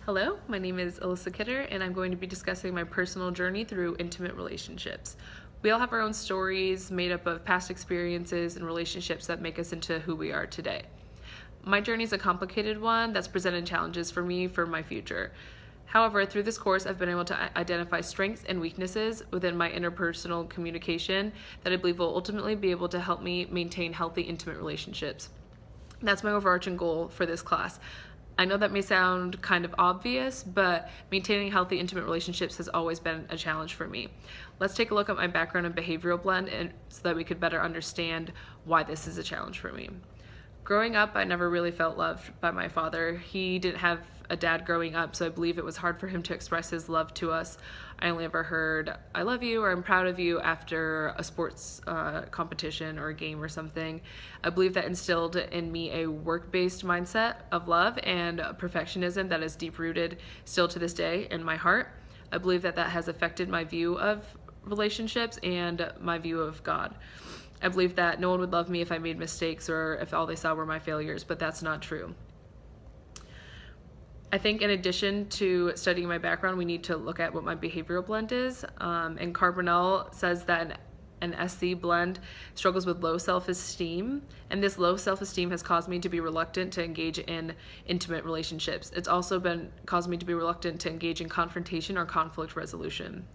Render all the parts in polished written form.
Hello, my name is Alyssa Kidder, and I'm going to be discussing my personal journey through intimate relationships. We all have our own stories made up of past experiences and relationships that make us into who we are today. My journey is a complicated one that's presented challenges for me for my future. However, through this course, I've been able to identify strengths and weaknesses within my interpersonal communication that I believe will ultimately be able to help me maintain healthy, intimate relationships. That's my overarching goal for this class. I know that may sound kind of obvious, but maintaining healthy, intimate relationships has always been a challenge for me. Let's take a look at my background in behavioral blend so that we could better understand why this is a challenge for me. Growing up, I never really felt loved by my father. He didn't have a dad growing up, so I believe it was hard for him to express his love to us. I only ever heard, "I love you" or "I'm proud of you" after a sports competition or a game or something. I believe that instilled in me a work-based mindset of love and perfectionism that is deep-rooted still to this day in my heart. I believe that has affected my view of relationships and my view of God. I believe that no one would love me if I made mistakes or if all they saw were my failures, but that's not true. I think in addition to studying my background, we need to look at what my behavioral blend is. And Carbonell says that an SC blend struggles with low self-esteem, and this low self-esteem has caused me to be reluctant to engage in intimate relationships. It's also caused me to be reluctant to engage in confrontation or conflict resolution.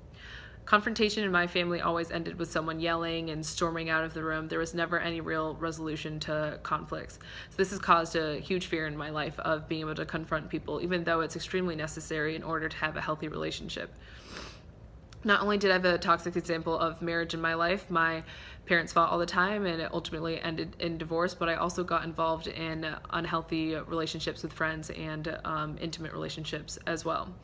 Confrontation in my family always ended with someone yelling and storming out of the room. There was never any real resolution to conflicts. So this has caused a huge fear in my life of being able to confront people, even though it's extremely necessary in order to have a healthy relationship. Not only did I have a toxic example of marriage in my life, my parents fought all the time and it ultimately ended in divorce, but I also got involved in unhealthy relationships with friends and intimate relationships as well.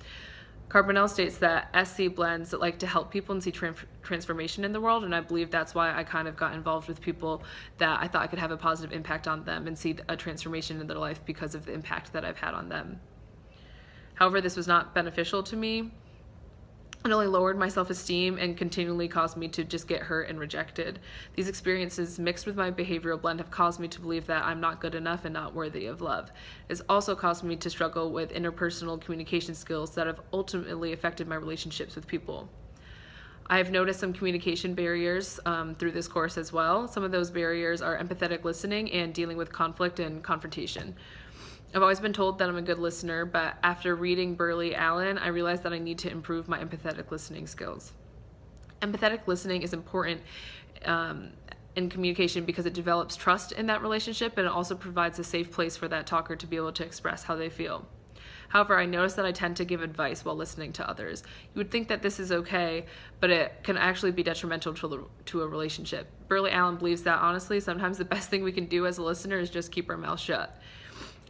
Carbonell states that SC blends like to help people and see transformation in the world, and I believe that's why I kind of got involved with people that I thought I could have a positive impact on them and see a transformation in their life because of the impact that I've had on them. However, this was not beneficial to me. It only lowered my self-esteem and continually caused me to just get hurt and rejected. These experiences mixed with my behavioral blend have caused me to believe that I'm not good enough and not worthy of love. It's also caused me to struggle with interpersonal communication skills that have ultimately affected my relationships with people. I've noticed some communication barriers through this course as well. Some of those barriers are empathetic listening and dealing with conflict and confrontation. I've always been told that I'm a good listener, but after reading Burley Allen, I realized that I need to improve my empathetic listening skills. Empathetic listening is important in communication because it develops trust in that relationship, and it also provides a safe place for that talker to be able to express how they feel. However, I notice that I tend to give advice while listening to others. You would think that this is okay, but it can actually be detrimental to a relationship. Burley Allen believes that, honestly, sometimes the best thing we can do as a listener is just keep our mouth shut.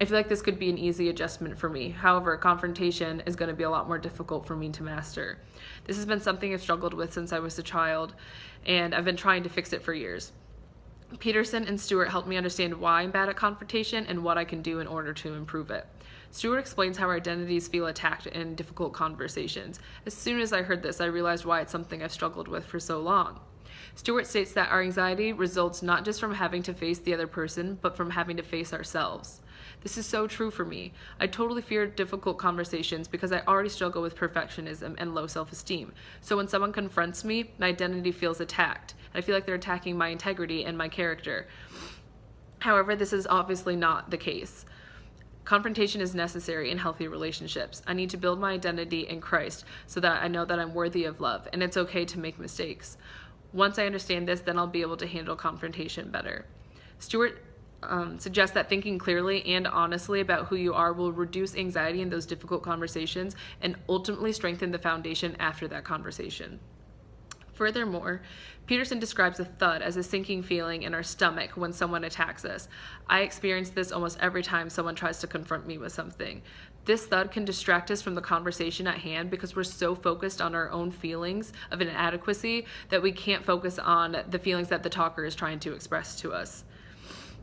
I feel like this could be an easy adjustment for me. However, confrontation is going to be a lot more difficult for me to master. This has been something I've struggled with since I was a child, and I've been trying to fix it for years. Peterson and Stewart helped me understand why I'm bad at confrontation and what I can do in order to improve it. Stewart explains how our identities feel attacked in difficult conversations. As soon as I heard this, I realized why it's something I've struggled with for so long. Stewart states that our anxiety results not just from having to face the other person, but from having to face ourselves. This is so true for me. I totally fear difficult conversations because I already struggle with perfectionism and low self-esteem. So when someone confronts me, my identity feels attacked. I feel like they're attacking my integrity and my character. However, this is obviously not the case. Confrontation is necessary in healthy relationships. I need to build my identity in Christ so that I know that I'm worthy of love, and it's okay to make mistakes. Once I understand this, then I'll be able to handle confrontation better. Stewart suggests that thinking clearly and honestly about who you are will reduce anxiety in those difficult conversations and ultimately strengthen the foundation after that conversation. Furthermore, Peterson describes a thud as a sinking feeling in our stomach when someone attacks us. I experience this almost every time someone tries to confront me with something. This thud can distract us from the conversation at hand because we're so focused on our own feelings of inadequacy that we can't focus on the feelings that the talker is trying to express to us.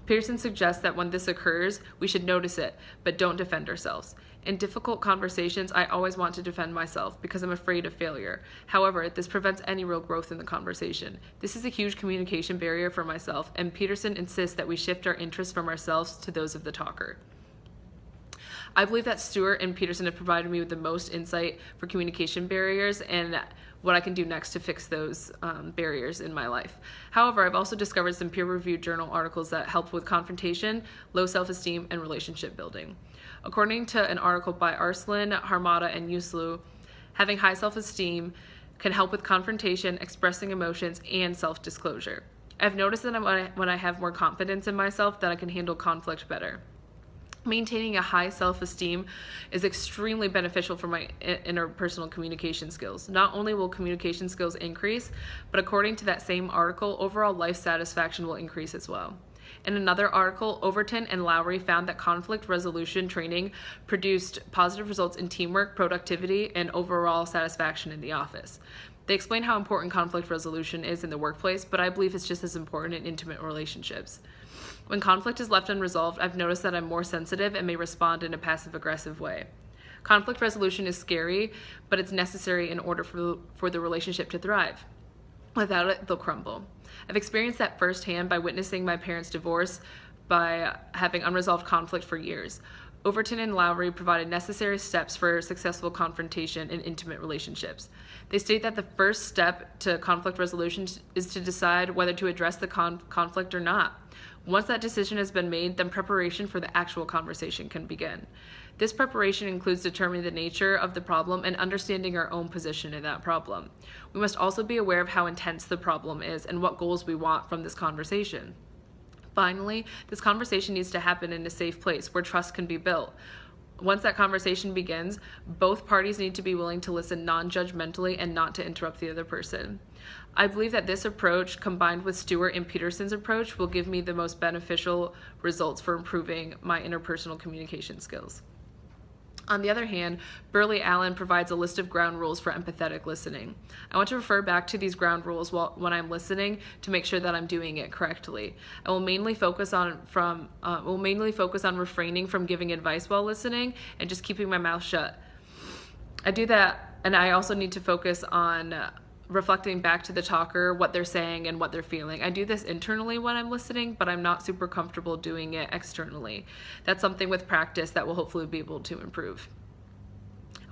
Peterson suggests that when this occurs, we should notice it, but don't defend ourselves. In difficult conversations, I always want to defend myself because I'm afraid of failure. However, this prevents any real growth in the conversation. This is a huge communication barrier for myself, and Peterson insists that we shift our interests from ourselves to those of the talker. I believe that Stewart and Peterson have provided me with the most insight for communication barriers and what I can do next to fix those barriers in my life. However, I've also discovered some peer-reviewed journal articles that help with confrontation, low self-esteem, and relationship building. According to an article by Arslan, Harmada, and Yuslu, having high self-esteem can help with confrontation, expressing emotions, and self-disclosure. I've noticed that when I have more confidence in myself, that I can handle conflict better. Maintaining a high self-esteem is extremely beneficial for my interpersonal communication skills. Not only will communication skills increase, but according to that same article, overall life satisfaction will increase as well. In another article, Overton and Lowry found that conflict resolution training produced positive results in teamwork, productivity, and overall satisfaction in the office. They explain how important conflict resolution is in the workplace, but I believe it's just as important in intimate relationships. When conflict is left unresolved, I've noticed that I'm more sensitive and may respond in a passive-aggressive way. Conflict resolution is scary, but it's necessary in order for the relationship to thrive. Without it, they'll crumble. I've experienced that firsthand by witnessing my parents' divorce by having unresolved conflict for years. Overton and Lowry provided necessary steps for successful confrontation in intimate relationships. They state that the first step to conflict resolution is to decide whether to address the conflict or not. Once that decision has been made, then preparation for the actual conversation can begin. This preparation includes determining the nature of the problem and understanding our own position in that problem. We must also be aware of how intense the problem is and what goals we want from this conversation. Finally, this conversation needs to happen in a safe place where trust can be built. Once that conversation begins, both parties need to be willing to listen non-judgmentally and not to interrupt the other person. I believe that this approach, combined with Stewart and Peterson's approach, will give me the most beneficial results for improving my interpersonal communication skills. On the other hand, Burley Allen provides a list of ground rules for empathetic listening. I want to refer back to these ground rules when I'm listening to make sure that I'm doing it correctly. I will mainly focus on refraining from giving advice while listening and just keeping my mouth shut. I do that, and I also need to focus on reflecting back to the talker what they're saying and what they're feeling. I do this internally when I'm listening, but I'm not super comfortable doing it externally. That's something with practice that will hopefully be able to improve.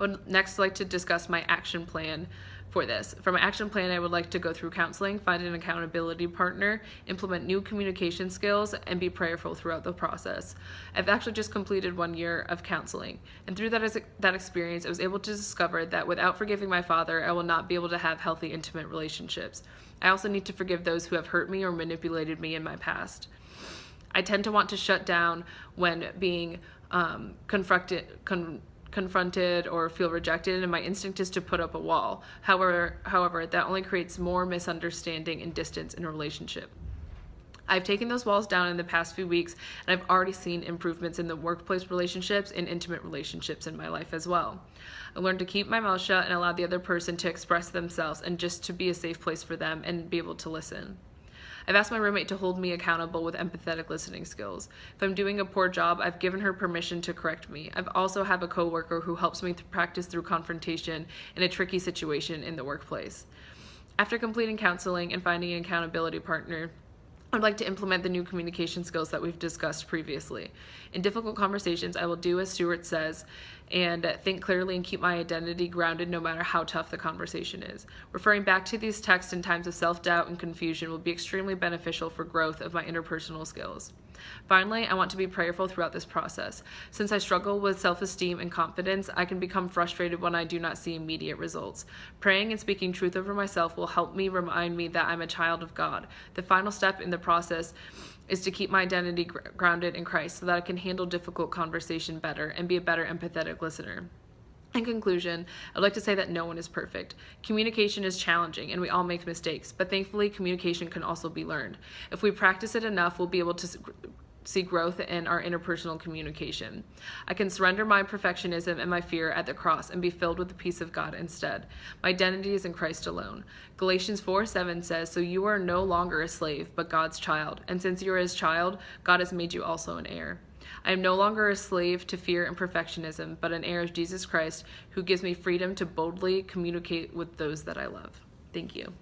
I would next like to discuss my action plan for this. For my action plan, I would like to go through counseling, find an accountability partner, implement new communication skills, and be prayerful throughout the process. I've actually just completed 1 year of counseling, and through that experience, I was able to discover that without forgiving my father, I will not be able to have healthy, intimate relationships. I also need to forgive those who have hurt me or manipulated me in my past. I tend to want to shut down when being confronted or feel rejected, and my instinct is to put up a wall. However, that only creates more misunderstanding and distance in a relationship. I've taken those walls down in the past few weeks, and I've already seen improvements in the workplace relationships and intimate relationships in my life as well. I learned to keep my mouth shut and allow the other person to express themselves and just to be a safe place for them and be able to listen. I've asked my roommate to hold me accountable with empathetic listening skills. If I'm doing a poor job, I've given her permission to correct me. I've also have a coworker who helps me practice through confrontation in a tricky situation in the workplace. After completing counseling and finding an accountability partner, I'd like to implement the new communication skills that we've discussed previously. In difficult conversations, I will do as Stewart says and think clearly and keep my identity grounded no matter how tough the conversation is. Referring back to these texts in times of self-doubt and confusion will be extremely beneficial for growth of my interpersonal skills. Finally, I want to be prayerful throughout this process. Since I struggle with self-esteem and confidence, I can become frustrated when I do not see immediate results. Praying and speaking truth over myself will help me remind me that I'm a child of God. The final step in the process is to keep my identity grounded in Christ so that I can handle difficult conversation better and be a better empathetic listener. In conclusion, I'd like to say that no one is perfect. Communication is challenging and we all make mistakes, but thankfully communication can also be learned. If we practice it enough, we'll be able to see growth in our interpersonal communication. I can surrender my perfectionism and my fear at the cross and be filled with the peace of God instead. My identity is in Christ alone. Galatians 4:7 says, "So you are no longer a slave, but God's child. And since you are his child, God has made you also an heir." I am no longer a slave to fear and perfectionism, but an heir of Jesus Christ, who gives me freedom to boldly communicate with those that I love. Thank you.